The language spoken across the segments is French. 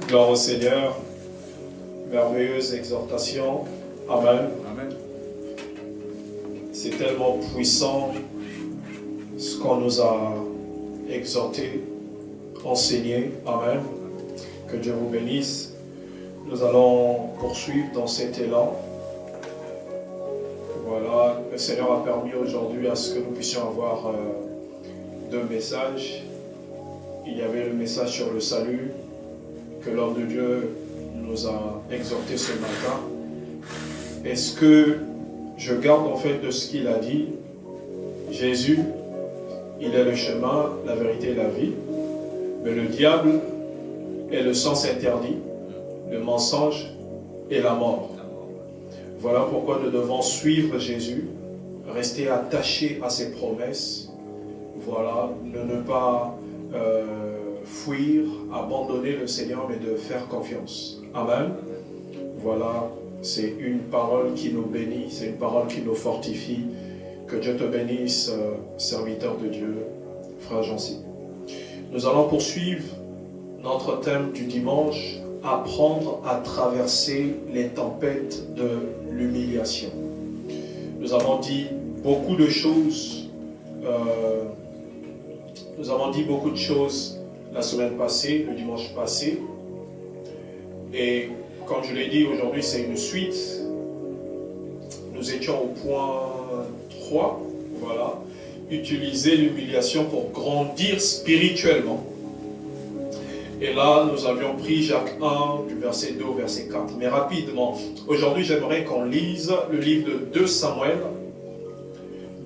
Gloire au Seigneur. Merveilleuse exhortation. Amen. Amen. C'est tellement puissant ce qu'on nous a exhorté, enseigné. Amen. Que Dieu vous bénisse. Nous allons poursuivre dans cet élan. Voilà, le Seigneur a permis aujourd'hui à ce que nous puissions avoir deux messages. Il y avait le message sur le salut que l'homme de Dieu nous a exhorté ce matin. Est-ce que je garde en fait de ce qu'il a dit? Jésus, il est le chemin, la vérité et la vie. Mais le diable est le sens interdit, le mensonge et la mort. Voilà pourquoi nous devons suivre Jésus, rester attachés à ses promesses. Voilà, ne pas fuir, abandonner le Seigneur, mais de faire confiance. Amen. Voilà, c'est une parole qui nous bénit, c'est une parole qui nous fortifie. Que Dieu te bénisse, serviteur de Dieu, frère Jancy. Nous allons poursuivre notre thème du dimanche, apprendre à traverser les tempêtes de l'humiliation. Nous avons dit beaucoup de choses. Nous avons dit beaucoup de choses la semaine passée, le dimanche passé. Et comme je l'ai dit, aujourd'hui c'est une suite. Nous étions au point 3. Voilà. Utiliser l'humiliation pour grandir spirituellement. Et là, nous avions pris Jacques 1, du verset 2 au verset 4. Mais rapidement, aujourd'hui, j'aimerais qu'on lise le livre de 2 Samuel.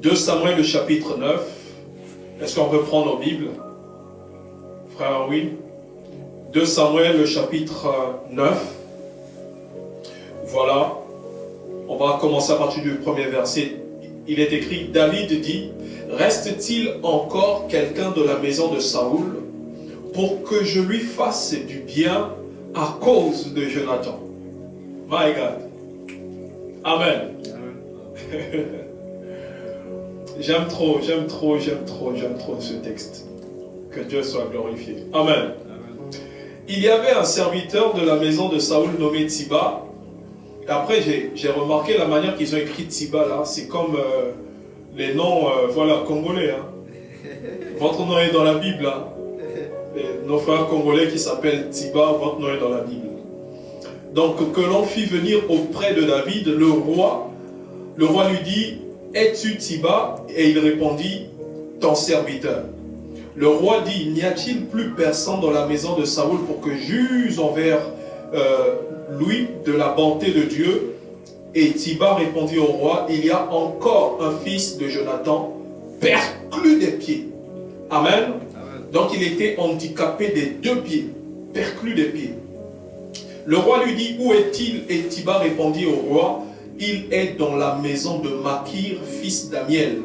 2 Samuel, le chapitre 9. Est-ce qu'on peut prendre nos Bibles? Frère, oui. 2 Samuel, le chapitre 9. Voilà. On va commencer à partir du premier verset. Il est écrit, David dit, « Reste-t-il encore quelqu'un de la maison de Saoul pour que je lui fasse du bien à cause de Jonathan? » My God. Amen. J'aime trop ce texte. Que Dieu soit glorifié. Amen. Il y avait un serviteur de la maison de Saoul nommé Tsiba. Et après, j'ai remarqué la manière qu'ils ont écrit Tsiba là. C'est comme les noms voilà, congolais. Hein. Votre nom est dans la Bible. Hein. Nos frères congolais qui s'appellent Tsiba, votre nom est dans la Bible. Donc, que l'on fit venir auprès de David, le roi lui dit, « Es-tu Tsiba » Et il répondit, « Ton serviteur. » Le roi dit, « N'y a-t-il plus personne dans la maison de Saoul pour que j'use envers lui de la bonté de Dieu ?» Et Tsiba répondit au roi, « Il y a encore un fils de Jonathan, perclus des pieds. » Amen. Donc il était handicapé des 2 pieds, perclus des pieds. Le roi lui dit, « Où est-il » Et Tsiba répondit au roi, « Il est dans la maison de Makir, fils d'Amiel,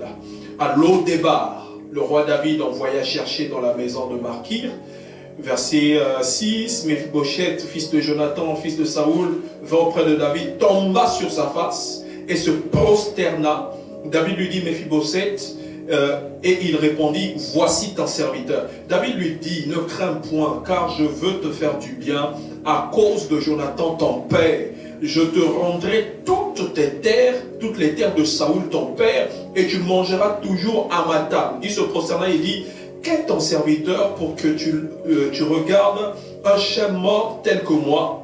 à Lo-Débar. » Le roi David envoya chercher dans la maison de Makir. Verset 6, Mephibosheth, fils de Jonathan, fils de Saoul, vint auprès de David, tomba sur sa face et se prosterna. David lui dit, Mephibosheth, et il répondit, voici ton serviteur. David lui dit, ne crains point, car je veux te faire du bien à cause de Jonathan ton père. Je te rendrai toutes les terres de Saoul ton père, et tu mangeras toujours à ma table. Il se prosterna et dit, qu'est ton serviteur pour que tu regardes un chien mort tel que moi?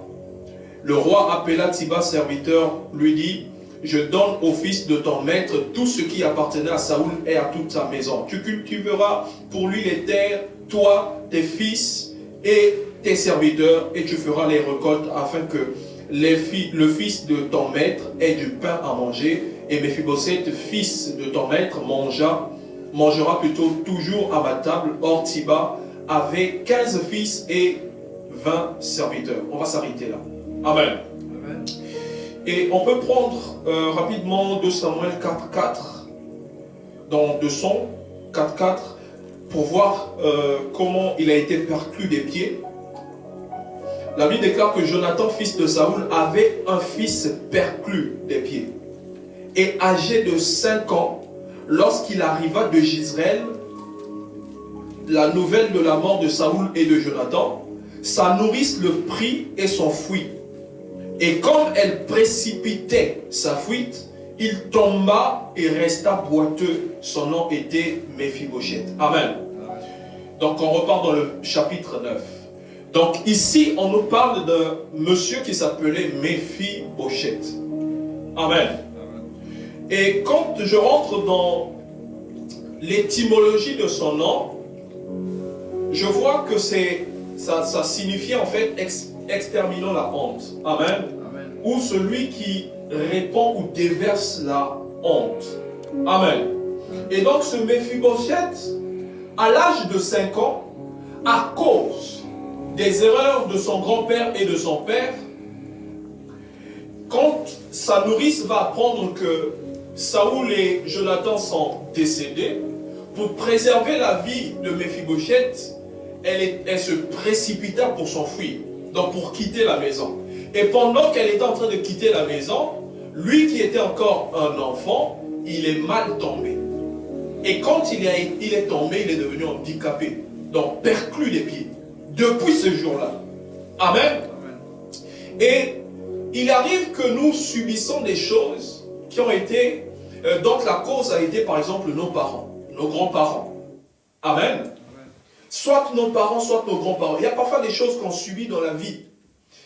Le roi appela Tsiba serviteur, lui dit, je donne au fils de ton maître tout ce qui appartenait à Saoul et à toute sa maison. Tu cultiveras pour lui les terres, toi, tes fils et tes serviteurs, et tu feras les récoltes afin que le fils de ton maître ait du pain à manger. Et Mephibosheth, fils de ton maître, mangera plutôt toujours à ma table. Or Tsiba avait 15 fils et 20 serviteurs. On va s'arrêter là. Amen. Amen. Et on peut prendre rapidement 2 Samuel 4.4, dans 2 Sons 4.4, pour voir comment il a été perclus des pieds. La Bible déclare que Jonathan, fils de Saoul, avait un fils perclus des pieds. Et âgé de 5 ans, lorsqu'il arriva de Jezreel, la nouvelle de la mort de Saoul et de Jonathan, sa nourrice le prit et s'enfuit. Et comme elle précipitait sa fuite, il tomba et resta boiteux. Son nom était Méphibosheth. Amen. Donc on repart dans le chapitre 9. Donc ici, on nous parle d'un monsieur qui s'appelait Méphibosheth. Amen. Et quand je rentre dans l'étymologie de son nom, je vois que ça signifie en fait exterminant la honte. Amen. Amen. Ou celui qui répand ou déverse la honte. Amen. Et donc ce Méphibosheth, à l'âge de 5 ans, à cause des erreurs de son grand-père et de son père, quand sa nourrice va apprendre que Saoul et Jonathan sont décédés, pour préserver la vie de Méphibosheth, elle se précipita pour s'enfuir, donc pour quitter la maison. Et pendant qu'elle était en train de quitter la maison, lui qui était encore un enfant, il est mal tombé. Et quand il est tombé, il est devenu handicapé, donc perclus des pieds, depuis ce jour-là. Amen. Et il arrive que nous subissons des choses qui ont été, donc la cause a été par exemple nos parents, nos grands-parents. Amen. Soit nos parents, soit nos grands-parents. Il y a parfois des choses qu'on subit dans la vie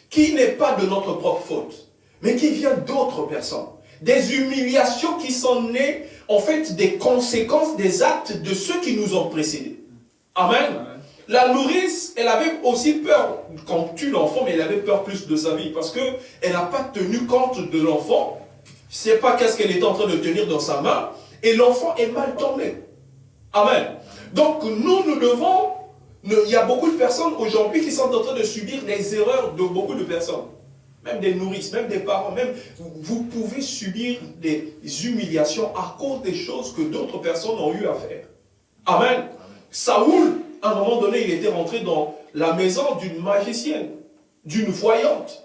qui n'est pas de notre propre faute, mais qui vient d'autres personnes. Des humiliations qui sont nées, en fait, des conséquences des actes de ceux qui nous ont précédés. Amen. La nourrice, elle avait aussi peur, quand tue l'enfant, mais elle avait peur plus de sa vie, parce qu'elle n'a pas tenu compte de l'enfant. Je ne sais pas qu'est-ce qu'elle était en train de tenir dans sa main, et l'enfant est mal tombé. Amen. Donc nous devons, il y a beaucoup de personnes aujourd'hui qui sont en train de subir les erreurs de beaucoup de personnes. Même des nourrices, même des parents, même vous pouvez subir des humiliations à cause des choses que d'autres personnes ont eu à faire. Amen. Saoul, à un moment donné, il était rentré dans la maison d'une magicienne, d'une voyante.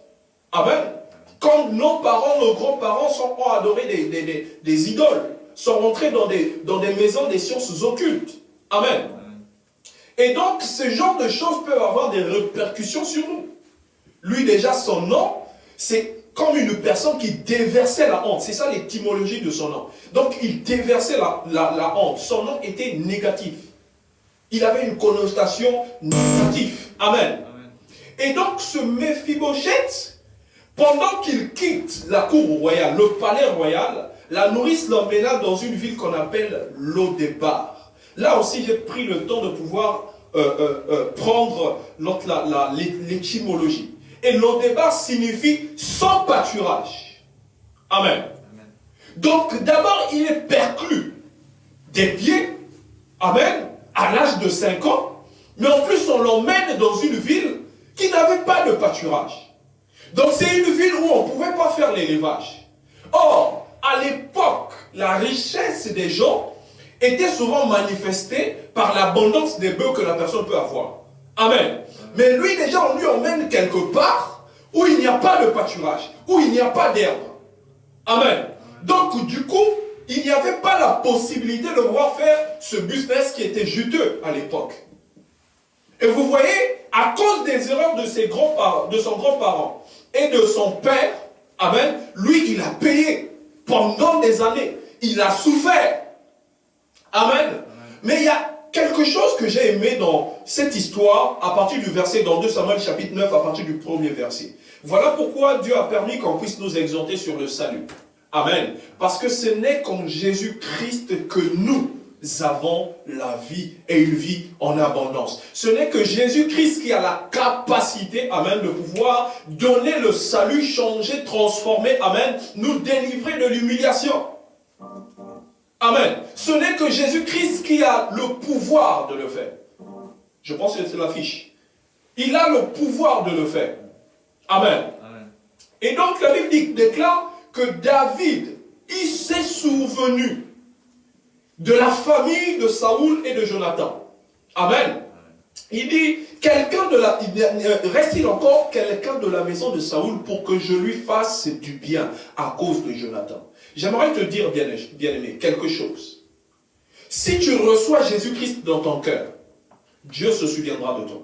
Amen. Quand nos parents, nos grands-parents ont adoré des idoles, sont rentrés dans des maisons des sciences occultes. Amen. Et donc, ce genre de choses peuvent avoir des répercussions sur nous. Lui, déjà, son nom, c'est comme une personne qui déversait la honte. C'est ça l'étymologie de son nom. Donc, il déversait la honte. Son nom était négatif. Il avait une connotation négative. Amen. Et donc, ce Méphibosheth, pendant qu'il quitte la cour royale, le palais royal, la nourrice l'emmena dans une ville qu'on appelle Lo-Débar. Là aussi, j'ai pris le temps de pouvoir prendre l'étymologie. Et Lo-Débar signifie sans pâturage. Amen. Donc, d'abord, il est perclus des pieds. Amen. À l'âge de 5 ans. Mais en plus, on l'emmène dans une ville qui n'avait pas de pâturage. Donc, c'est une ville où on ne pouvait pas faire l'élevage. Or, à l'époque, la richesse des gens était souvent manifestée par l'abondance des bœufs que la personne peut avoir. Amen. Mais lui, déjà, on lui emmène quelque part où il n'y a pas de pâturage, où il n'y a pas d'herbe. Amen. Donc, du coup, il n'y avait pas la possibilité de pouvoir faire ce business qui était juteux à l'époque. Et vous voyez, à cause des erreurs de son grand-parent et de son père, amen, lui, il a payé pendant des années. Il a souffert. Amen. Mais il y a quelque chose que j'ai aimé dans cette histoire, à partir du verset, dans 2 Samuel chapitre 9, à partir du premier verset. Voilà pourquoi Dieu a permis qu'on puisse nous exhorter sur le salut. Amen. Parce que ce n'est qu'en Jésus-Christ que nous avons la vie et une vie en abondance. Ce n'est que Jésus-Christ qui a la capacité, amen, de pouvoir donner le salut, changer, transformer, amen, nous délivrer de l'humiliation. Amen. Ce n'est que Jésus-Christ qui a le pouvoir de le faire. Je pense que c'est l'affiche. Il a le pouvoir de le faire. Amen. Amen. Et donc la Bible déclare que David, il s'est souvenu de la famille de Saoul et de Jonathan. Amen. Il dit, reste-t-il encore quelqu'un de la maison de Saoul pour que je lui fasse du bien à cause de Jonathan? J'aimerais te dire, bien-aimé, quelque chose. Si tu reçois Jésus-Christ dans ton cœur, Dieu se souviendra de toi.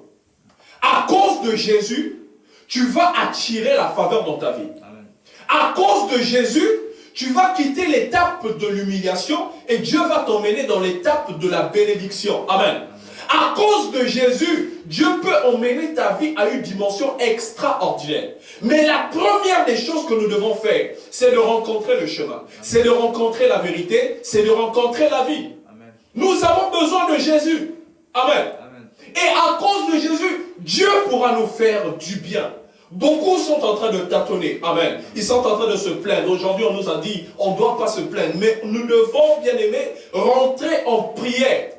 À cause de Jésus, tu vas attirer la faveur dans ta vie. Amen. À cause de Jésus, tu vas quitter l'étape de l'humiliation et Dieu va t'emmener dans l'étape de la bénédiction. Amen. À cause de Jésus, Dieu peut emmener ta vie à une dimension extraordinaire. Mais la première des choses que nous devons faire, c'est de rencontrer le chemin. C'est de rencontrer la vérité, c'est de rencontrer la vie. Amen. Nous avons besoin de Jésus. Amen. Amen. Et à cause de Jésus, Dieu pourra nous faire du bien. Beaucoup sont en train de tâtonner. Amen. Ils sont en train de se plaindre. Aujourd'hui, on nous a dit, on ne doit pas se plaindre. Mais nous devons, bien aimés, rentrer en prière.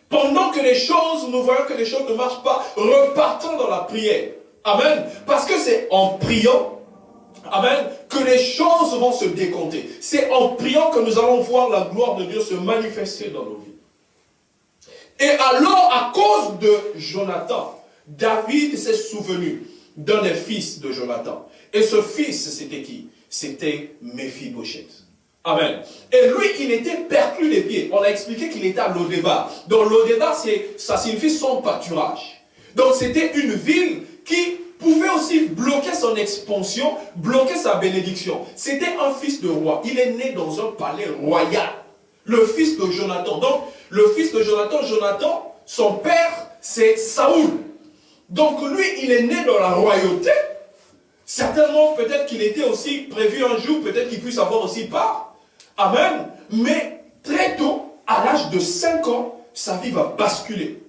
Pendant que les choses, nous voyons que les choses ne marchent pas, repartons dans la prière. Amen. Parce que c'est en priant, amen, que les choses vont se décompter. C'est en priant que nous allons voir la gloire de Dieu se manifester dans nos vies. Et alors, à cause de Jonathan, David s'est souvenu d'un des fils de Jonathan. Et ce fils, c'était qui? C'était Méphibosheth. Amen. Et lui, il était perclus des pieds. On a expliqué qu'il était à Lodébar. Donc Lodébar, ça signifie son pâturage. Donc c'était une ville qui pouvait aussi bloquer son expansion, bloquer sa bénédiction. C'était un fils de roi. Il est né dans un palais royal. Le fils de Jonathan. Donc le fils de Jonathan, son père, c'est Saoul. Donc lui, il est né dans la royauté. Certainement, peut-être qu'il était aussi prévu un jour, peut-être qu'il puisse avoir aussi part. Amen. Mais très tôt, à l'âge de 5 ans, sa vie va basculer.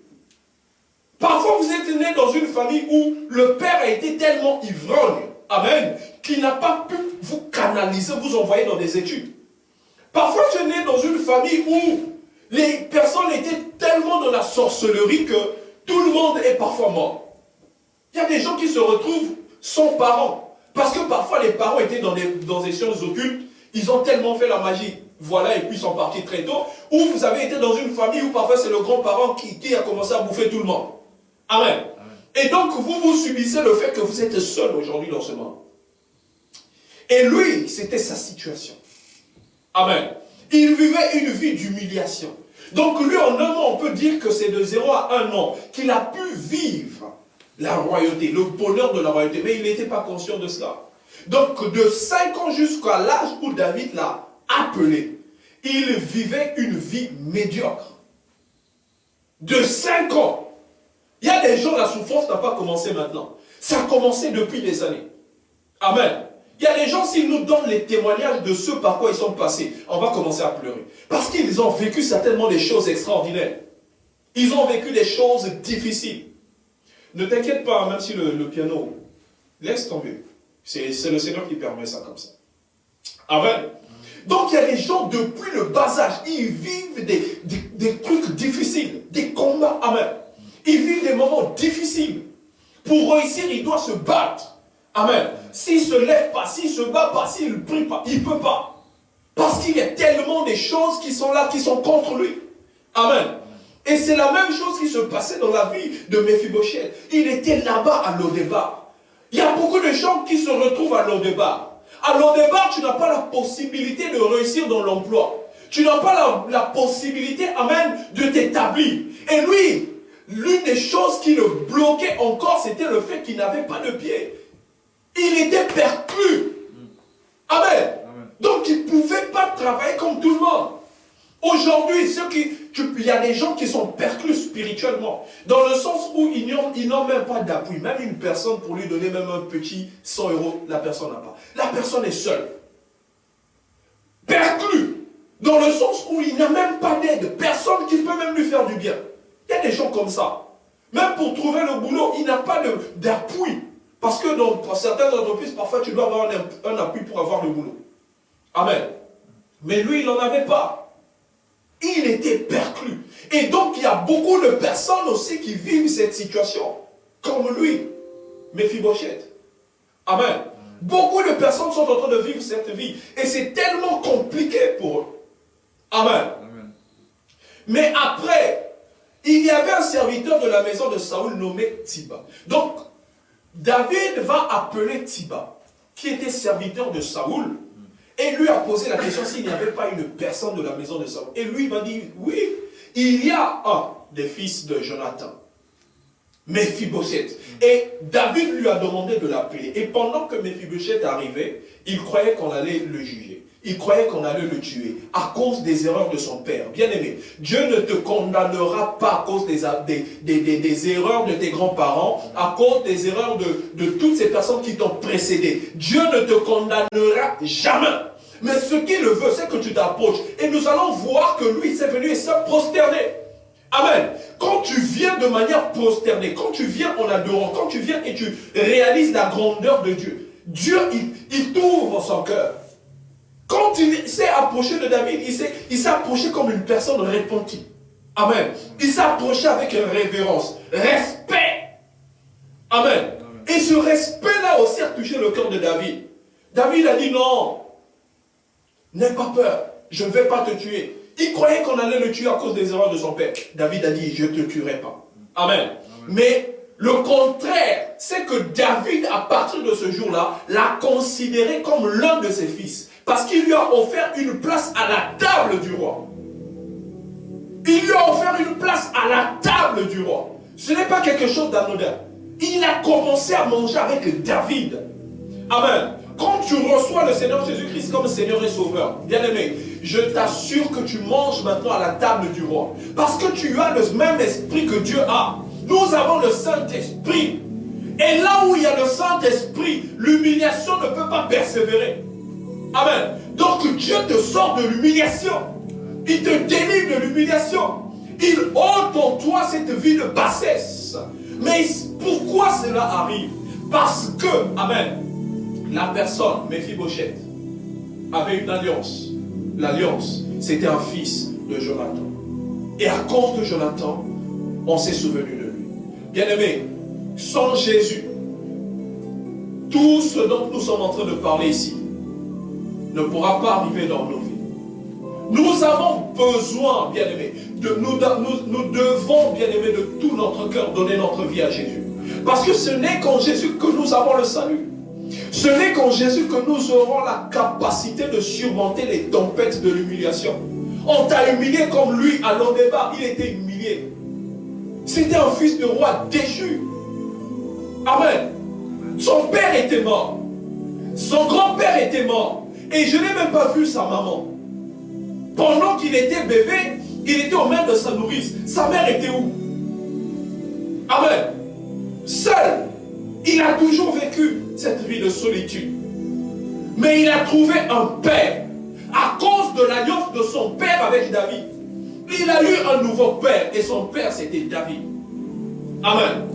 Parfois, vous êtes né dans une famille où le père a été tellement ivrogne, amen, qu'il n'a pas pu vous canaliser, vous envoyer dans des études. Parfois, tu es né dans une famille où les personnes étaient tellement dans la sorcellerie que tout le monde est parfois mort. Il y a des gens qui se retrouvent sans parents. Parce que parfois, les parents étaient dans des sciences occultes. Ils ont tellement fait la magie, voilà, et puis ils sont partis très tôt. Ou vous avez été dans une famille où parfois c'est le grand-parent qui a commencé à bouffer tout le monde. Amen. Amen. Et donc vous subissez le fait que vous êtes seul aujourd'hui dans ce monde. Et lui, c'était sa situation. Amen. Il vivait une vie d'humiliation. Donc lui, en un an, on peut dire que c'est de 0 à 1 an qu'il a pu vivre la royauté, le bonheur de la royauté. Mais il n'était pas conscient de cela. Donc, de 5 ans jusqu'à l'âge où David l'a appelé, il vivait une vie médiocre. De 5 ans. Il y a des gens, la souffrance n'a pas commencé maintenant. Ça a commencé depuis des années. Amen. Il y a des gens, s'ils nous donnent les témoignages de ceux par quoi ils sont passés, on va commencer à pleurer. Parce qu'ils ont vécu certainement des choses extraordinaires. Ils ont vécu des choses difficiles. Ne t'inquiète pas, même si le piano, laisse tomber. C'est le Seigneur qui permet ça comme ça. Amen. Donc il y a des gens, depuis le bas âge, ils vivent des trucs difficiles, des combats. Amen. Ils vivent des moments difficiles. Pour réussir, il doit se battre. Amen. S'il ne se lève pas, s'il ne se bat pas, s'il ne prie pas, il ne peut pas. Parce qu'il y a tellement des choses qui sont là, qui sont contre lui. Amen. Et c'est la même chose qui se passait dans la vie de Méphibosheth. Il était là-bas à Lodébar. Il y a beaucoup de gens qui se retrouvent à Lodébar. À Lodébar, tu n'as pas la possibilité de réussir dans l'emploi. Tu n'as pas la possibilité, amen, de t'établir. Et lui, l'une des choses qui le bloquait encore, c'était le fait qu'il n'avait pas de pied. Il était perclus. Amen. Donc, il ne pouvait pas travailler comme tout le monde. Aujourd'hui, il y a des gens qui sont perclus spirituellement, dans le sens où ils n'ont même pas d'appui. Même une personne, pour lui donner même un petit 100 €, la personne n'a pas. La personne est seule. Perclus, dans le sens où il n'a même pas d'aide. Personne qui peut même lui faire du bien. Il y a des gens comme ça. Même pour trouver le boulot, il n'a pas d'appui. Parce que dans certaines entreprises, parfois, tu dois avoir un appui pour avoir le boulot. Amen. Mais lui, il n'en avait pas. Il était perclus. Et donc, il y a beaucoup de personnes aussi qui vivent cette situation. Comme lui, Méphibosheth. Amen. Beaucoup de personnes sont en train de vivre cette vie. Et c'est tellement compliqué pour eux. Amen. Amen. Mais après, il y avait un serviteur de la maison de Saoul nommé Tsiba. Donc, David va appeler Tsiba, qui était serviteur de Saoul. Et lui a posé la question s'il n'y avait pas une personne de la maison de Saoul. Et lui va dire, oui, il y a un des fils de Jonathan. Mephibosheth. Et David lui a demandé de l'appeler. Et pendant que Mephibosheth arrivait, il croyait qu'on allait le juger. Il croyait qu'on allait le tuer à cause des erreurs de son père. Bien-aimé, Dieu ne te condamnera pas à cause des erreurs de tes grands-parents, à cause des erreurs de toutes ces personnes qui t'ont précédé. Dieu ne te condamnera jamais. Mais ce qu'il veut, c'est que tu t'approches. Et nous allons voir que lui, c'est venu et s'est prosterné. Amen. Quand tu viens de manière prosternée, quand tu viens en adorant, quand tu viens et tu réalises la grandeur de Dieu, Dieu, il t'ouvre son cœur. Quand il s'est approché de David, il s'est approché comme une personne repentie. Amen. Il s'est approché avec révérence, respect. Amen. Et ce respect-là aussi a touché le cœur de David. David a dit non, n'aie pas peur, je ne vais pas te tuer. Il croyait qu'on allait le tuer à cause des erreurs de son père. David a dit, je ne te tuerai pas. Amen. Amen. Mais le contraire, c'est que David, à partir de ce jour-là, l'a considéré comme l'un de ses fils. Parce qu'il lui a offert une place à la table du roi. Il lui a offert une place à la table du roi. Ce n'est pas quelque chose d'anodin. Il a commencé à manger avec David. Amen. Quand tu reçois le Seigneur Jésus-Christ comme Seigneur et Sauveur, bien-aimé, je t'assure que tu manges maintenant à la table du roi. Parce que tu as le même esprit que Dieu a. Nous avons le Saint-Esprit. Et là où il y a le Saint-Esprit, l'humiliation ne peut pas persévérer. Amen. Donc Dieu te sort de l'humiliation. Il te délivre de l'humiliation. Il ôte en toi cette vie de bassesse. Mais pourquoi cela arrive? Parce que, amen, la personne, Mephibosheth, avait une alliance. L'alliance, c'était un fils de Jonathan. Et à cause de Jonathan, on s'est souvenu de lui. Bien-aimé, sans Jésus, tout ce dont nous sommes en train de parler ici ne pourra pas arriver dans nos vies. Nous avons besoin, bien-aimé, nous devons, bien-aimé, de tout notre cœur donner notre vie à Jésus. Parce que ce n'est qu'en Jésus que nous avons le salut. Ce n'est qu'en Jésus que nous aurons la capacité de surmonter les tempêtes de l'humiliation. On t'a humilié comme lui à Lodébar, il était humilié. C'était un fils de roi déchu. Amen. Son père était mort. Son grand-père était mort. Et je n'ai même pas vu sa maman. Pendant qu'il était bébé, il était aux mains de sa nourrice. Sa mère était où? Amen. Seul. Il a toujours vécu cette vie de solitude. Mais il a trouvé un père. À cause de l'alliance de son père avec David. Il a eu un nouveau père. Et son père, c'était David. Amen.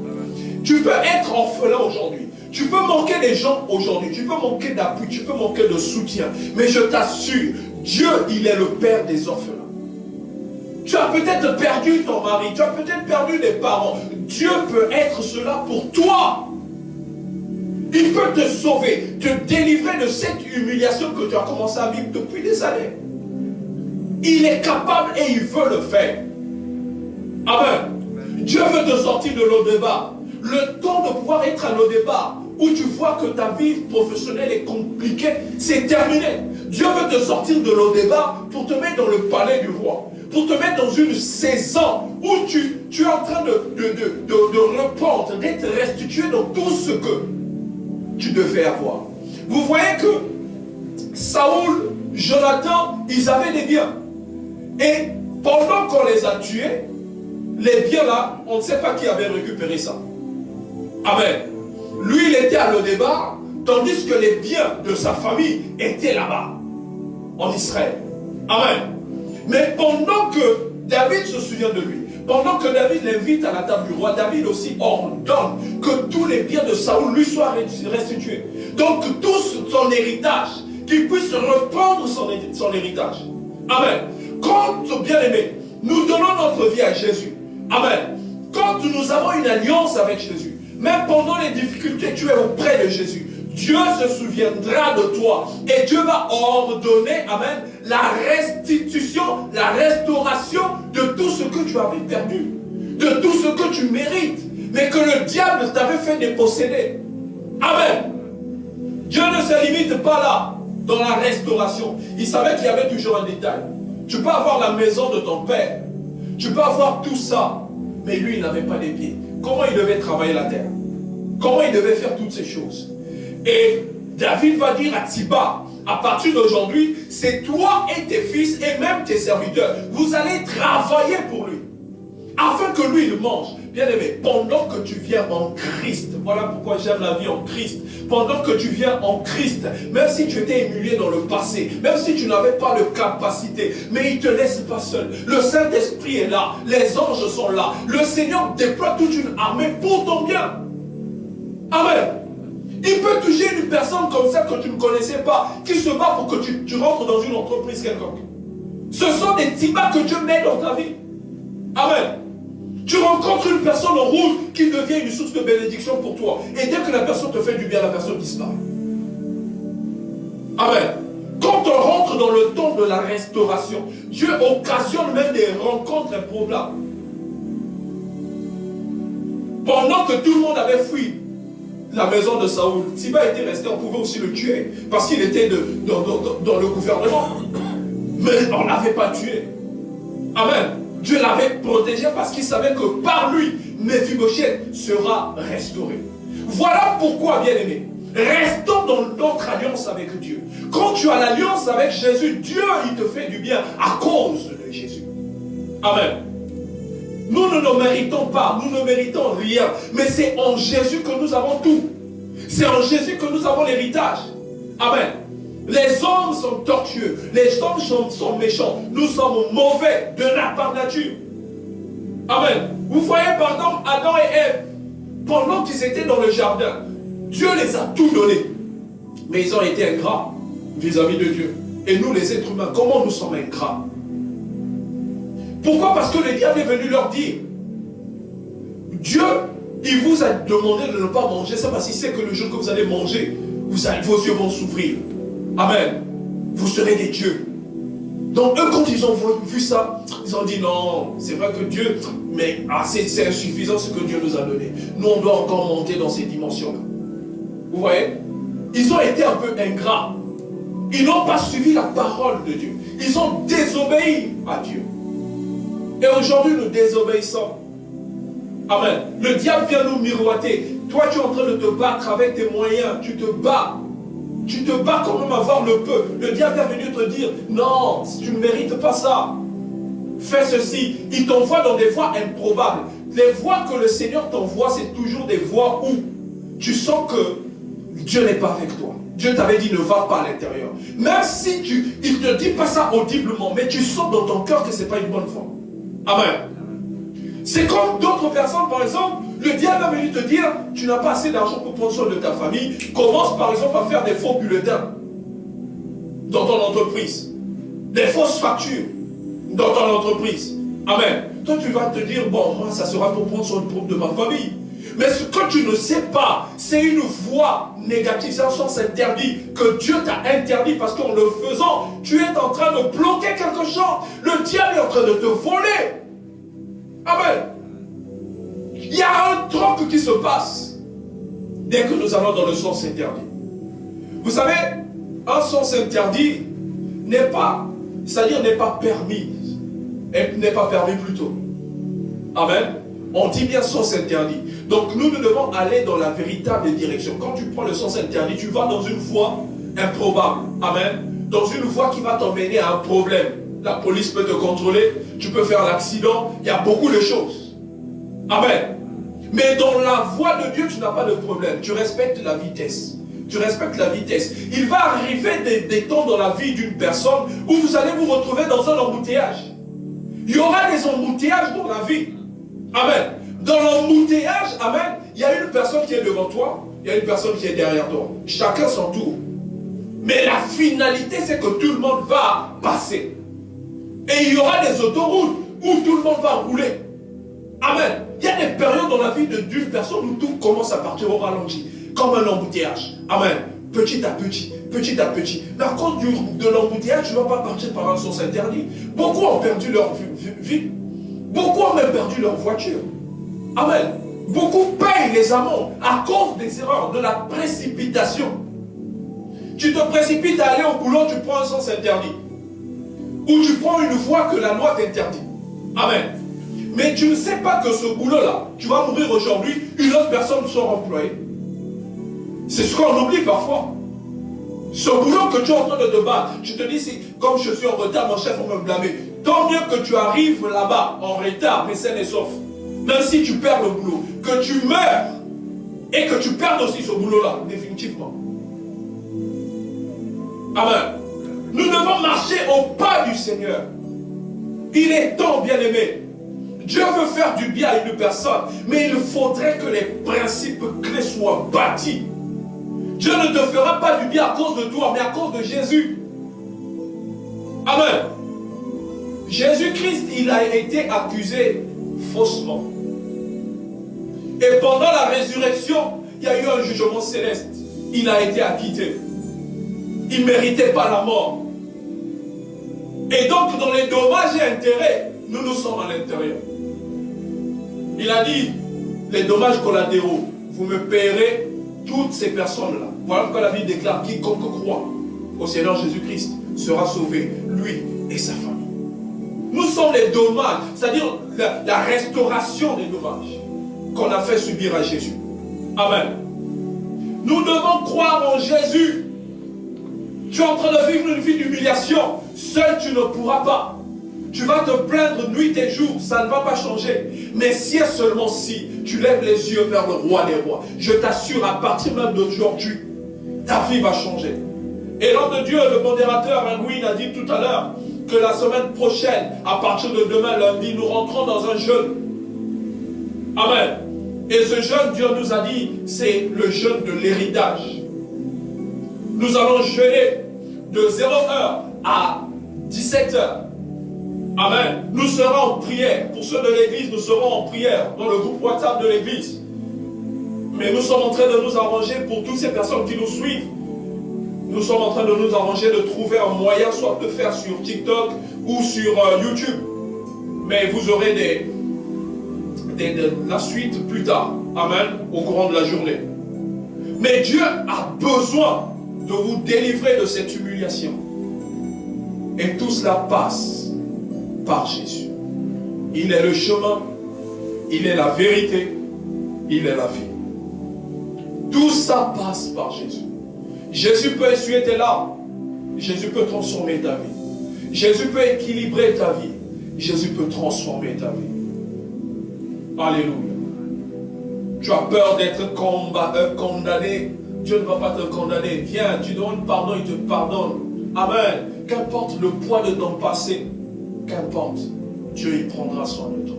Tu peux être orphelin aujourd'hui. Tu peux manquer des gens aujourd'hui. Tu peux manquer d'appui. Tu peux manquer de soutien. Mais je t'assure, Dieu, il est le père des orphelins. Tu as peut-être perdu ton mari. Tu as peut-être perdu des parents. Dieu peut être cela pour toi. Il peut te sauver, te délivrer de cette humiliation que tu as commencé à vivre depuis des années. Il est capable et il veut le faire. Amen. Dieu veut te sortir de Lodébar. Le temps de pouvoir être à Lodébar, où tu vois que ta vie professionnelle est compliquée, c'est terminé. Dieu veut te sortir de Lodébar pour te mettre dans le palais du roi. Pour te mettre dans une saison où tu es en train de reprendre, d'être restitué dans tout ce que tu devais avoir. Vous voyez que Saoul, Jonathan, ils avaient des biens. Et pendant qu'on les a tués, les biens là, on ne sait pas qui avait récupéré ça. Amen. Lui, il était à Lodébar, tandis que les biens de sa famille étaient là-bas, en Israël. Amen. Mais pendant que David se souvient de lui, pendant que David l'invite à la table du roi, David aussi ordonne que tous les biens de Saoul lui soient restitués. Donc tout son héritage, qu'il puisse reprendre son héritage. Amen. Quand, bien aimé, nous donnons notre vie à Jésus. Amen. Quand nous avons une alliance avec Jésus, même pendant les difficultés, tu es auprès de Jésus. Dieu se souviendra de toi et Dieu va ordonner, amen, la restitution, la restauration de tout ce que tu avais perdu, de tout ce que tu mérites, mais que le diable t'avait fait déposséder. Amen. Dieu ne se limite pas là, dans la restauration. Il savait qu'il y avait toujours un détail. Tu peux avoir la maison de ton père, tu peux avoir tout ça, mais lui, il n'avait pas les pieds. comment il devait travailler la terre, comment il devait faire toutes ces choses. Et David va dire à Tsiba, à partir d'aujourd'hui, c'est toi et tes fils et même tes serviteurs, vous allez travailler pour lui, afin que lui il mange. Bien aimé, pendant que tu viens en Christ, voilà pourquoi j'aime la vie en Christ. Pendant que tu viens en Christ, même si tu étais humilié dans le passé, même si tu n'avais pas de capacité, mais il ne te laisse pas seul. Le Saint-Esprit est là, les anges sont là. Le Seigneur déploie toute une armée pour ton bien. Amen. Il peut toucher une personne comme ça que tu ne connaissais pas, qui se bat pour que tu rentres dans une entreprise quelconque. Ce sont des tibas que Dieu met dans ta vie. Amen. Tu rencontres une personne en route qui devient une source de bénédiction pour toi. Et dès que la personne te fait du bien, la personne disparaît. Amen. Quand on rentre dans le temps de la restauration, Dieu occasionne même des rencontres improbables. Pendant que tout le monde avait fui la maison de Saoul, Tsiba était resté, on pouvait aussi le tuer, parce qu'il était dans le gouvernement. Mais on ne l'avait pas tué. Amen. Dieu l'avait protégé parce qu'il savait que par lui, Mephibosheth sera restauré. Voilà pourquoi, bien-aimés, restons dans notre alliance avec Dieu. Quand tu as l'alliance avec Jésus, Dieu, il te fait du bien à cause de Jésus. Amen. Nous ne nous méritons pas, nous ne méritons rien, mais c'est en Jésus que nous avons tout. C'est en Jésus que nous avons l'héritage. Amen. Les hommes sont tortueux, les hommes sont méchants, nous sommes mauvais de par nature. Amen. Vous voyez par exemple Adam et Ève, pendant qu'ils étaient dans le jardin, Dieu les a tout donné. Mais ils ont été ingrats vis-à-vis de Dieu. Et nous les êtres humains, comment nous sommes ingrats? Pourquoi? Parce que le diable est venu leur dire, Dieu, il vous a demandé de ne pas manger, c'est parce qu'il sait que le jour que vous allez manger, vos yeux vont s'ouvrir. Amen. Vous serez des dieux. Donc eux, quand ils ont vu ça, ils ont dit non, c'est vrai que Dieu, mais c'est insuffisant ce que Dieu nous a donné. Nous, on doit encore monter dans ces dimensions-là. Vous voyez? Ils ont été un peu ingrats. Ils n'ont pas suivi la parole de Dieu. Ils ont désobéi à Dieu. Et aujourd'hui, nous désobéissons. Amen. Le diable vient nous miroiter. Toi, tu es en train de te battre avec tes moyens. Tu te bats. Tu te bats quand même à avoir le peu. Le diable est venu te dire, non, tu ne mérites pas ça. Fais ceci. Il t'envoie dans des voies improbables. Les voies que le Seigneur t'envoie, c'est toujours des voies où tu sens que Dieu n'est pas avec toi. Dieu t'avait dit, ne va pas à l'intérieur. Même si il ne te dit pas ça audiblement, mais tu sens dans ton cœur que ce n'est pas une bonne voie. Amen. C'est comme d'autres personnes, par exemple, le diable est venu te dire, tu n'as pas assez d'argent pour prendre soin de ta famille, commence par exemple à faire des faux bulletins dans ton entreprise, des fausses factures dans ton entreprise. Amen. Toi tu vas te dire, bon, moi ça sera pour prendre soin de ma famille. Mais ce que tu ne sais pas, c'est une voie négative, c'est un sens interdit que Dieu t'a interdit parce qu'en le faisant, tu es en train de bloquer quelque chose. Le diable est en train de te voler. Amen. Il y a un troc qui se passe dès que nous allons dans le sens interdit. Vous savez, un sens interdit n'est pas, c'est-à-dire n'est pas permis. N'est pas permis plutôt. Amen. On dit bien sens interdit. Donc nous devons aller dans la véritable direction. Quand tu prends le sens interdit, tu vas dans une voie improbable. Amen. Dans une voie qui va t'emmener à un problème. La police peut te contrôler, tu peux faire l'accident, il y a beaucoup de choses. Amen. Mais dans la voie de Dieu, tu n'as pas de problème. Tu respectes la vitesse. Tu respectes la vitesse. Il va arriver des temps dans la vie d'une personne où vous allez vous retrouver dans un embouteillage. Il y aura des embouteillages dans la vie. Amen. Dans l'embouteillage, amen, il y a une personne qui est devant toi, il y a une personne qui est derrière toi. Chacun son tour. Mais la finalité, c'est que tout le monde va passer. Et il y aura des autoroutes où tout le monde va rouler. Amen. Il y a des périodes dans la vie d'une personne où tout commence à partir au ralenti, comme un embouteillage. Amen. Petit à petit, petit à petit. Mais à cause de l'embouteillage, tu ne vas pas partir par un sens interdit. Beaucoup ont perdu leur vie. Beaucoup ont même perdu leur voiture. Amen. Beaucoup payent les amendes à cause des erreurs, de la précipitation. Tu te précipites à aller au boulot, tu prends un sens interdit. Ou tu prends une voie que la loi t'interdit. Amen. Mais tu ne sais pas que ce boulot-là, tu vas mourir aujourd'hui, une autre personne sera employée. C'est ce qu'on oublie parfois. Ce boulot que tu es en train de te battre, tu te dis, si, comme je suis en retard, mon chef va me blâmer. Tant mieux que tu arrives là-bas en retard, mais sain et sauf. Même si tu perds le boulot, que tu meurs et que tu perds aussi ce boulot-là, définitivement. Amen. Nous devons marcher au pas du Seigneur. Il est temps, bien-aimé. Dieu veut faire du bien à une personne, mais il faudrait que les principes clés soient bâtis. Dieu ne te fera pas du bien à cause de toi, mais à cause de Jésus. Amen. Jésus-Christ, il a été accusé faussement. Et pendant la résurrection, il y a eu un jugement céleste. Il a été acquitté. Il ne méritait pas la mort. Et donc, dans les dommages et intérêts, nous sommes à l'intérieur. Il a dit, les dommages collatéraux, vous me payerez toutes ces personnes-là. Voilà pourquoi la Bible déclare, quiconque croit au Seigneur Jésus-Christ sera sauvé, lui et sa famille. Nous sommes les dommages, c'est-à-dire la restauration des dommages qu'on a fait subir à Jésus. Amen. Nous devons croire en Jésus. Tu es en train de vivre une vie d'humiliation. Seul tu ne pourras pas. Tu vas te plaindre nuit et jour, ça ne va pas changer. Mais si et seulement si tu lèves les yeux vers le roi des rois, je t'assure, à partir même d'aujourd'hui, ta vie va changer. Et l'homme de Dieu, le modérateur Angouine, a dit tout à l'heure que la semaine prochaine, à partir de demain lundi, nous rentrons dans un jeûne. Amen. Et ce jeûne, Dieu nous a dit, c'est le jeûne de l'héritage. Nous allons jeûner de 0h à 17h. Amen. Nous serons en prière. Pour ceux de l'église, nous serons en prière dans le groupe WhatsApp de l'église. Mais nous sommes en train de nous arranger pour toutes ces personnes qui nous suivent. Nous sommes en train de nous arranger de trouver un moyen, soit de faire sur TikTok ou sur YouTube. Mais vous aurez la suite plus tard. Amen. Au courant de la journée. Mais Dieu a besoin de vous délivrer de cette humiliation. Et tout cela passe par Jésus. Il est le chemin, il est la vérité, il est la vie. Tout ça passe par Jésus. Jésus peut essuyer tes larmes. Jésus peut transformer ta vie. Jésus peut équilibrer ta vie. Jésus peut transformer ta vie. Alléluia. Tu as peur d'être condamné. Dieu ne va pas te condamner. Viens, tu demandes pardon, il te pardonne. Amen. Qu'importe le poids de ton passé, qu'importe, Dieu y prendra soin de toi.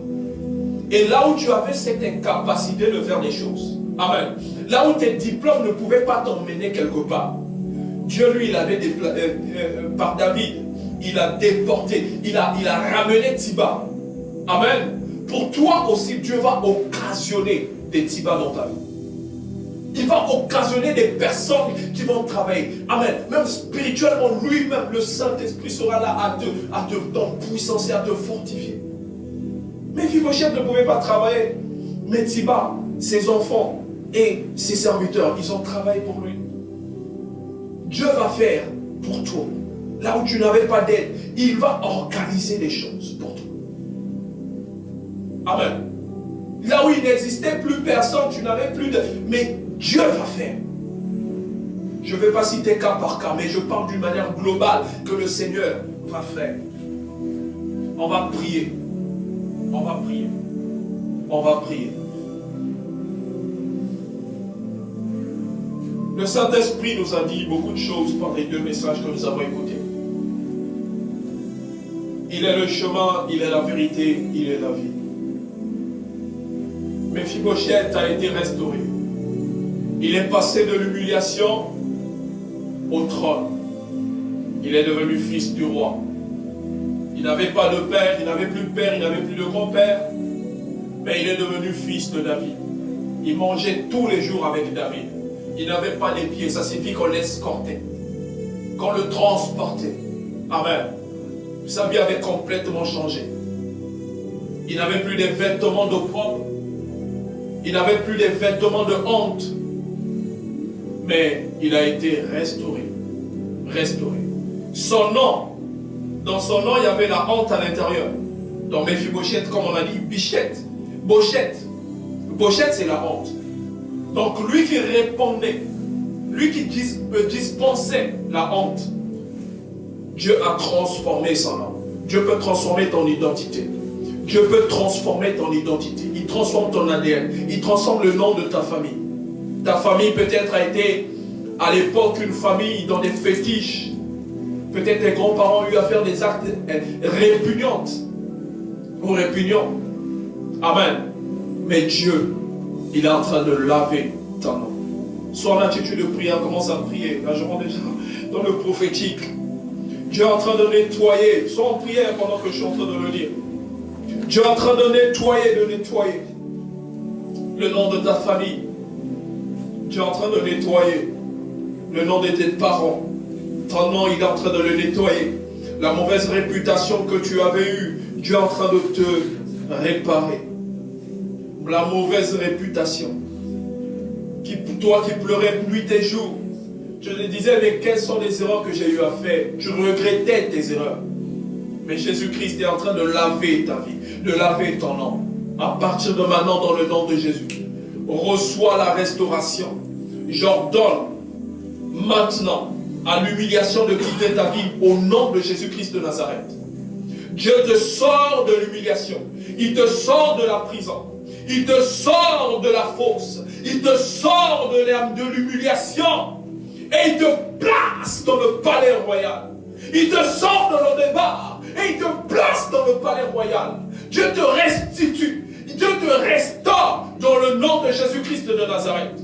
Et là où tu avais cette incapacité de faire des choses, amen, là où tes diplômes ne pouvaient pas t'emmener quelque part, Dieu lui, il avait par David, il a déporté, il a ramené Tiba. Amen. Pour toi aussi, Dieu va occasionner des Tiba dans ta vie. Il va occasionner des personnes qui vont travailler. Amen. Même spirituellement, lui-même, le Saint-Esprit sera là à te t'empuissancer, à te fortifier. Mais Mephibosheth ne pouvait pas travailler. Mais Tiba, ses enfants et ses serviteurs, ils ont travaillé pour lui. Dieu va faire pour toi. Là où tu n'avais pas d'aide, il va organiser des choses pour toi. Amen. Là où il n'existait plus personne, tu n'avais plus de... Mais Dieu va faire. Je ne vais pas citer cas par cas, mais je parle d'une manière globale que le Seigneur va faire. On va prier. On va prier. On va prier. Le Saint-Esprit nous a dit beaucoup de choses par les deux messages que nous avons écoutés. Il est le chemin, il est la vérité, il est la vie. Mephibosheth a été restauré. Il est passé de l'humiliation au trône. Il est devenu fils du roi. Il n'avait pas de père, il n'avait plus de père, il n'avait plus de grand-père. Mais il est devenu fils de David. Il mangeait tous les jours avec David. Il n'avait pas les pieds, ça signifie qu'on l'escortait, qu'on le transportait. Amen. Sa vie avait complètement changé. Il n'avait plus des vêtements d'opprobre. Il n'avait plus des vêtements de honte. Mais il a été restauré. Restauré. Son nom, dans son nom, il y avait la honte à l'intérieur. Dans Méphibosheth, comme on a dit, Bichette, Bochette. Bochette, c'est la honte. Donc lui qui répondait, lui qui dispensait la honte, Dieu a transformé son âme. Dieu peut transformer ton identité. Dieu peut transformer ton identité. Il transforme ton ADN. Il transforme le nom de ta famille. Ta famille peut-être a été à l'époque une famille dans des fétiches. Peut-être tes grands-parents ont eu à faire des actes répugnants ou répugnants. Amen. Mais Dieu, il est en train de laver ton nom. Sois en attitude de prière, commence à prier. Là, je rentre déjà dans le prophétique. Dieu est en train de nettoyer. Sois en prière pendant que je suis en train de le lire. Dieu est en train de nettoyer le nom de ta famille. Dieu est en train de nettoyer le nom de tes parents. Ton nom, il est en train de le nettoyer. La mauvaise réputation que tu avais eue, Dieu est en train de te réparer. La mauvaise réputation. Toi qui pleurais nuit et jour. Je te disais, mais quelles sont les erreurs que j'ai eu à faire? Tu regrettais tes erreurs. Mais Jésus-Christ est en train de laver ta vie, de laver ton nom. À partir de maintenant, dans le nom de Jésus, reçois la restauration. J'ordonne maintenant à l'humiliation de quitter ta vie au nom de Jésus-Christ de Nazareth. Dieu te sort de l'humiliation. Il te sort de la prison. Il te sort de la force. Il te sort de l'humiliation. Et il te place dans le palais royal. Il te sort de le débat. Et il te place dans le palais royal. Dieu te restitue. Dieu te restaure dans le nom de Jésus-Christ de Nazareth.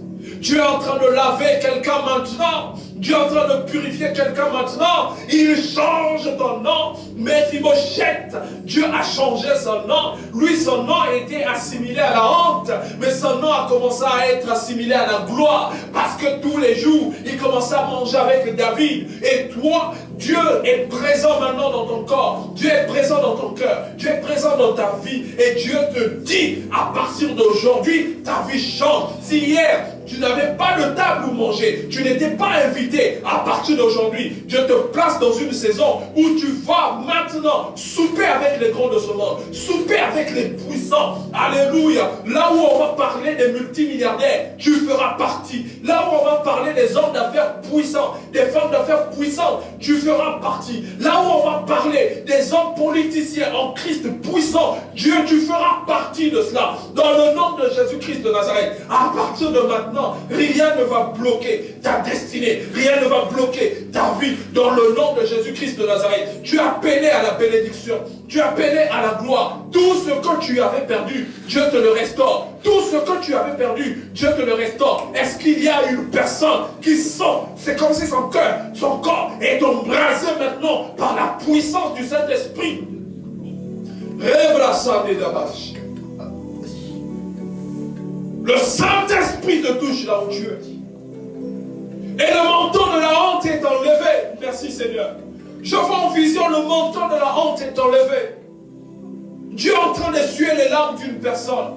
Dieu est en train de laver quelqu'un maintenant. Dieu est en train de purifier quelqu'un maintenant. Il change ton nom. Méphibosheth, Dieu a changé son nom. Lui, son nom a été assimilé à la honte. Mais son nom a commencé à être assimilé à la gloire. Parce que tous les jours, il commençait à manger avec David. Et toi, Dieu est présent maintenant dans ton corps. Dieu est présent dans ton cœur. Dieu est présent dans ta vie. Et Dieu te dit, à partir d'aujourd'hui, ta vie change. Si hier, tu n'avais pas de table où manger, tu n'étais pas invité, à partir d'aujourd'hui, Dieu te place dans une saison où tu vas maintenant souper avec les grands de ce monde, souper avec les puissants. Alléluia. Là où on va parler des multimilliardaires, tu feras partie. Là où on va parler des hommes d'affaires puissants, des femmes d'affaires puissantes, tu feras partie. Là où on va parler des hommes politiciens en Christ puissants, Dieu, tu feras partie de cela. Dans le nom de Jésus-Christ de Nazareth, à partir de maintenant, rien ne va bloquer ta destinée, rien ne va bloquer ta vie. Dans le nom de Jésus-Christ de Nazareth, tu as appelé à la bénédiction, tu as appelé à la gloire. Tout ce que tu avais perdu, Dieu te le restaure. Tout ce que tu avais perdu, Dieu te le restaure. Est-ce qu'il y a une personne qui sent, c'est comme si son cœur, son corps est embrasé maintenant par la puissance du Saint-Esprit? Rêve la salle d'Abash. Le Saint-Esprit te touche là où tu es. Et le manteau de la honte est enlevé. Merci Seigneur. Je vois en vision, le manteau de la honte est enlevé. Dieu est en train d'essuyer les larmes d'une personne.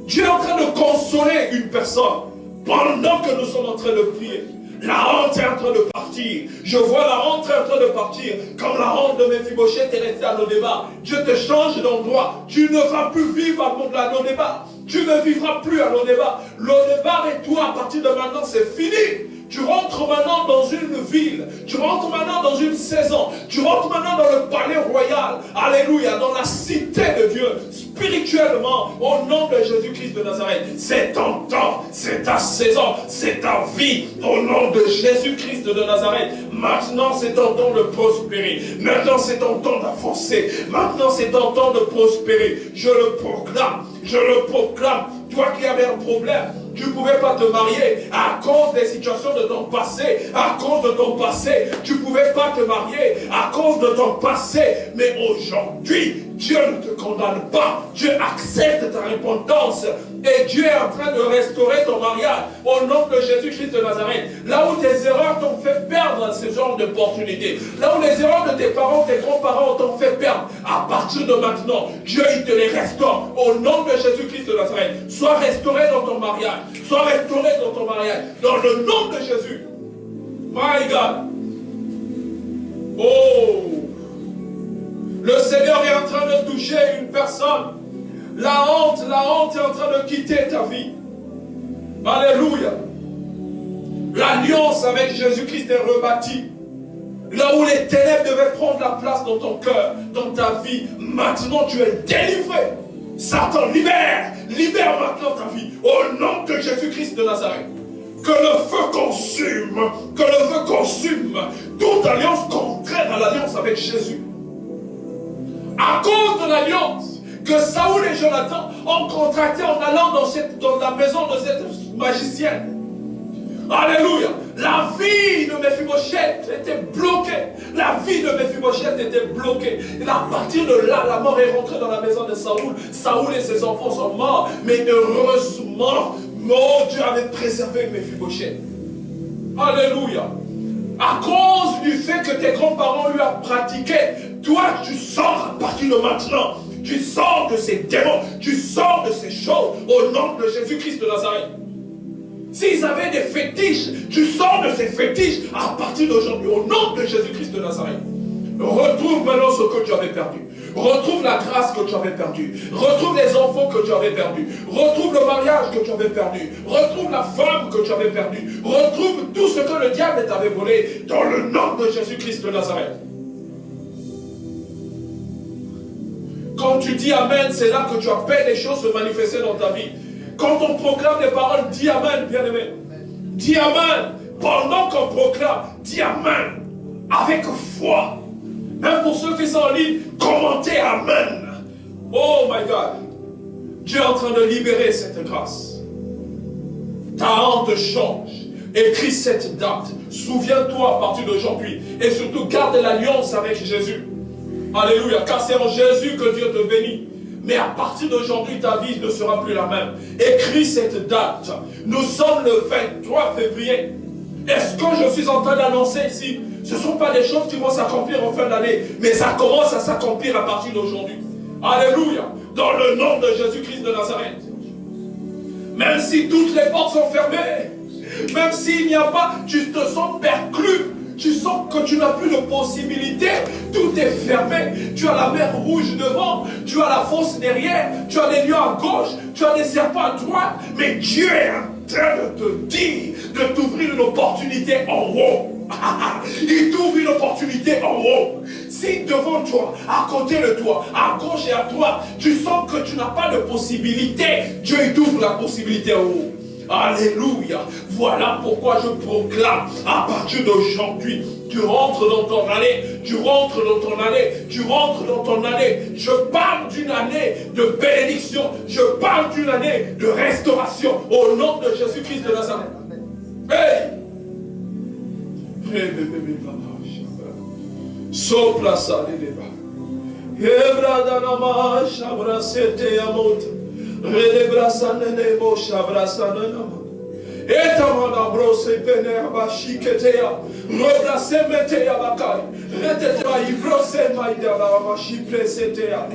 Dieu est en train de consoler une personne pendant que nous sommes en train de prier. La honte est en train de partir. Je vois la honte est en train de partir. Comme la honte de Méphibosheth est restée à Lodébar. Dieu te change d'endroit. Tu ne vas plus vivre à Lodébar. Tu ne vivras plus à Lodébar. Lodébar et toi, à partir de maintenant, c'est fini. Tu rentres maintenant dans une ville. Tu rentres maintenant dans une saison. Tu rentres maintenant dans le palais royal. Alléluia. Dans la cité de Dieu. Spirituellement, au nom de Jésus-Christ de Nazareth. C'est ton temps. C'est ta saison. C'est ta vie. Au nom de Jésus-Christ de Nazareth. Maintenant, c'est ton temps de prospérer. Maintenant, c'est ton temps d'avancer. Maintenant, c'est ton temps de prospérer. Je le proclame. Je le proclame. Toi qui avais un problème, tu ne pouvais pas te marier à cause des situations de ton passé. À cause de ton passé, tu ne pouvais pas te marier à cause de ton passé. Mais aujourd'hui, Dieu ne te condamne pas. Dieu accepte ta repentance. Et Dieu est en train de restaurer ton mariage au nom de Jésus-Christ de Nazareth. Là où tes erreurs t'ont fait perdre ce genre d'opportunité, là où les erreurs de tes parents, tes grands-parents t'ont fait perdre, à partir de maintenant, Dieu il te les restaure au nom de Jésus-Christ de Nazareth. Sois restauré dans ton mariage. Sois restauré dans ton mariage. Dans le nom de Jésus. My God. Oh. Le Seigneur est en train de toucher une personne. La honte est en train de quitter ta vie. Alléluia. L'alliance avec Jésus-Christ est rebâtie. Là où les ténèbres devaient prendre la place dans ton cœur, dans ta vie, maintenant tu es délivré. Satan, libère maintenant ta vie. Au nom de Jésus-Christ de Nazareth. Que le feu consume toute alliance contraire à l'alliance avec Jésus. À cause de l'alliance que Saoul et Jonathan ont contractée en allant dans la maison de cette magicienne. Alléluia. La vie de Mephibosheth était bloquée. La vie de Mephibosheth était bloquée. Et à partir de là, la mort est rentrée dans la maison de Saoul. Saoul et ses enfants sont morts. Mais heureusement, Dieu avait préservé Mephibosheth. Alléluia. À cause du fait que tes grands-parents lui ont pratiqué, toi tu sors à partir de maintenant. Tu sors de ces démons. Tu sors de ces choses au nom de Jésus-Christ de Nazareth. S'ils avaient des fétiches, tu sors de ces fétiches à partir d'aujourd'hui, au nom de Jésus-Christ de Nazareth. Retrouve maintenant ce que tu avais perdu. Retrouve la grâce que tu avais perdue. Retrouve les enfants que tu avais perdus. Retrouve le mariage que tu avais perdu. Retrouve la femme que tu avais perdue. Retrouve tout ce que le diable t'avait volé dans le nom de Jésus-Christ de Nazareth. Quand tu dis Amen, c'est là que tu appelles les choses se manifester dans ta vie. Quand on proclame les paroles, dis Amen, bien-aimé. Dis Amen. Pendant qu'on proclame, dis Amen. Avec foi. Même pour ceux qui sont en ligne, commentez Amen. Oh my God. Dieu est en train de libérer cette grâce. Ta honte change. Écris cette date. Souviens-toi à partir d'aujourd'hui. Et surtout, garde l'alliance avec Jésus. Alléluia. Car c'est en Jésus que Dieu te bénit. Mais à partir d'aujourd'hui, ta vie ne sera plus la même. Écris cette date. Nous sommes le 23 février. Est-ce que je suis en train d'annoncer ici? Ce ne sont pas des choses qui vont s'accomplir en fin d'année, mais ça commence à s'accomplir à partir d'aujourd'hui. Alléluia. Dans le nom de Jésus-Christ de Nazareth. Même si toutes les portes sont fermées, même s'il n'y a pas, tu te sens perclus. Tu sens que tu n'as plus de possibilité. Tout est fermé. Tu as la mer rouge devant. Tu as la fosse derrière. Tu as les lions à gauche. Tu as les serpents à droite. Mais Dieu est en train de te dire de t'ouvrir une opportunité en haut. Il t'ouvre une opportunité en haut. Si devant toi, à côté de toi, à gauche et à droite, tu sens que tu n'as pas de possibilité, Dieu t'ouvre la possibilité en haut. Alléluia. Voilà pourquoi je proclame à partir d'aujourd'hui, tu rentres dans ton année, tu rentres dans ton année, tu rentres dans ton année. Je parle d'une année de bénédiction, je parle d'une année de restauration au nom de Jésus-Christ de Nazareth. Hey! Sopla ça les débats. Hebra danama shabra sete amot. Redebra sanene mo shabra sanana. Etamana brose pene abashiketea. Robra semetea bakai. Retetea ibrose maïda abashipresetea.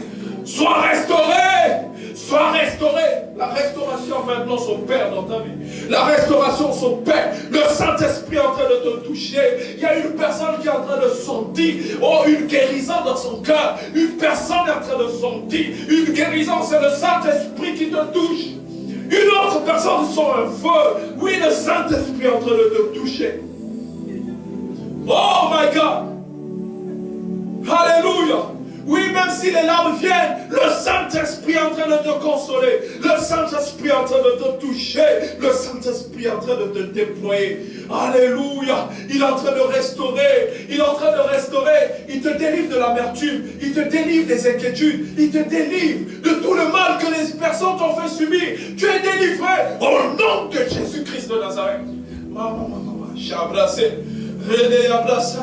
Sois restauré. Sois restauré. La restauration maintenant s'opère dans ta vie. La restauration s'opère. Le Saint-Esprit est en train de te toucher. Il y a une personne qui est en train de sentir une guérison dans son cœur. Une personne est en train de sentir une guérison. C'est le Saint-Esprit qui te touche. Une autre personne sent un feu. Oui, le Saint-Esprit est en train de te toucher. Oh my God. Alléluia. Oui, même si les larmes viennent, le Saint-Esprit est en train de te consoler. Le Saint-Esprit est en train de te toucher. Le Saint-Esprit est en train de te déployer. Alléluia. Il est en train de restaurer. Il est en train de restaurer. Il te délivre de l'amertume. Il te délivre des inquiétudes. Il te délivre de tout le mal que les personnes t'ont fait subir. Tu es délivré au nom de Jésus-Christ de Nazareth. Maman, j'ai abracé. Redé abracé.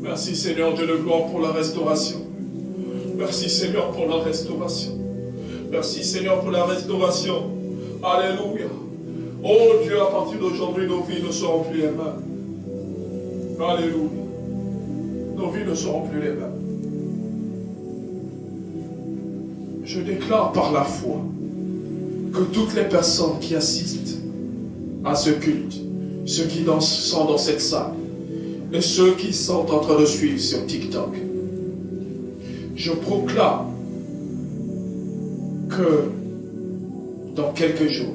Merci Seigneur Dieu de gloire pour la restauration. Merci Seigneur pour la restauration. Merci Seigneur pour la restauration. Alléluia. Oh Dieu, à partir d'aujourd'hui, nos vies ne seront plus les mêmes. Alléluia. Nos vies ne seront plus les mêmes. Je déclare par la foi que toutes les personnes qui assistent à ce culte, ceux qui sont dans cette salle, et ceux qui sont en train de suivre sur TikTok, je proclame que dans quelques jours,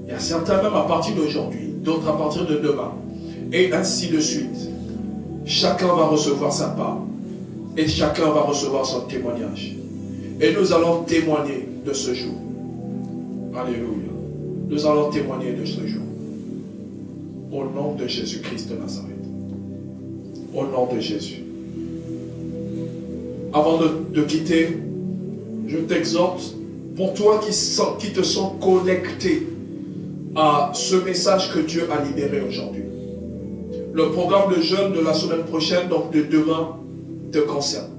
il y a certains même à partir d'aujourd'hui, d'autres à partir de demain, et ainsi de suite, chacun va recevoir sa part, et chacun va recevoir son témoignage. Et nous allons témoigner de ce jour. Alléluia. Nous allons témoigner de ce jour. Au nom de Jésus-Christ de Nazareth. Au nom de Jésus. Avant de quitter, je t'exhorte, pour toi qui te sens connecté à ce message que Dieu a libéré aujourd'hui. Le programme de jeûne de la semaine prochaine, donc de demain, te concerne.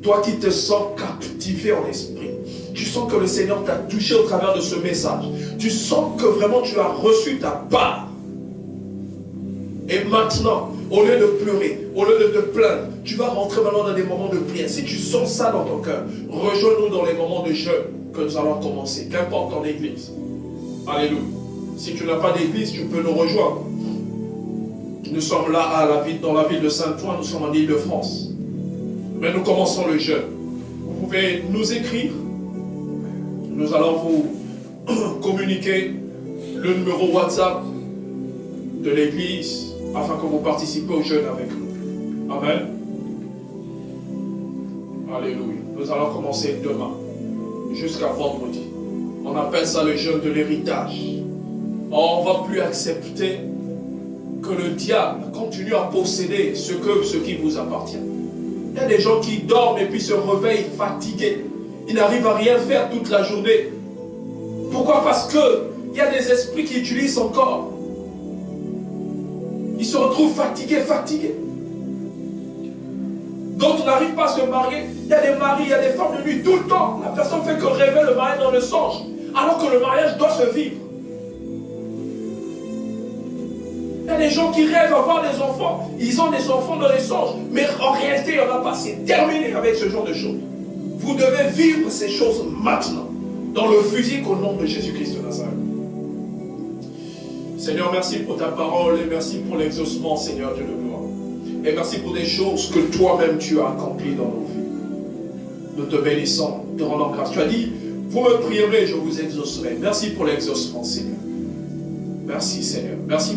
Toi qui te sens captivé en esprit, tu sens que le Seigneur t'a touché au travers de ce message. Tu sens que vraiment tu as reçu ta part. Et maintenant, au lieu de pleurer, au lieu de te plaindre, tu vas rentrer maintenant dans des moments de prière. Si tu sens ça dans ton cœur, rejoins-nous dans les moments de jeûne que nous allons commencer, qu'importe ton église. Alléluia. Si tu n'as pas d'église, tu peux nous rejoindre. Nous sommes là dans la ville de Saint-Ouen, nous sommes en Île-de-France. Mais nous commençons le jeûne. Vous pouvez nous écrire. Nous allons vous communiquer le numéro WhatsApp de l'église afin que vous participez au jeûne avec nous. Amen. Alléluia. Nous allons commencer demain jusqu'à vendredi. On appelle ça le jeûne de l'héritage. On ne va plus accepter que le diable continue à posséder ce qui vous appartient. Il y a des gens qui dorment et puis se réveillent fatigués. Ils n'arrivent à rien faire toute la journée. Pourquoi? Parce qu'il y a des esprits qui utilisent son corps. Ils se retrouvent fatigués. D'autres n'arrivent pas à se marier. Il y a des maris, il y a des femmes de nuit tout le temps. La personne fait que rêver le mariage dans le songe, alors que le mariage doit se vivre. Il y a des gens qui rêvent avoir des enfants. Ils ont des enfants dans les songes. Mais en réalité, il n'y en a pas. C'est terminé avec ce genre de choses. Vous devez vivre ces choses maintenant. Dans le physique au nom de Jésus-Christ de Nazareth. Seigneur, merci pour ta parole et merci pour l'exaucement, Seigneur Dieu de gloire. Et merci pour des choses que toi-même tu as accomplies dans nos vies. Nous te bénissons, te rendons grâce. Tu as dit, vous me prierez, je vous exaucerai. Merci pour l'exaucement, Seigneur. Merci, Seigneur. Merci.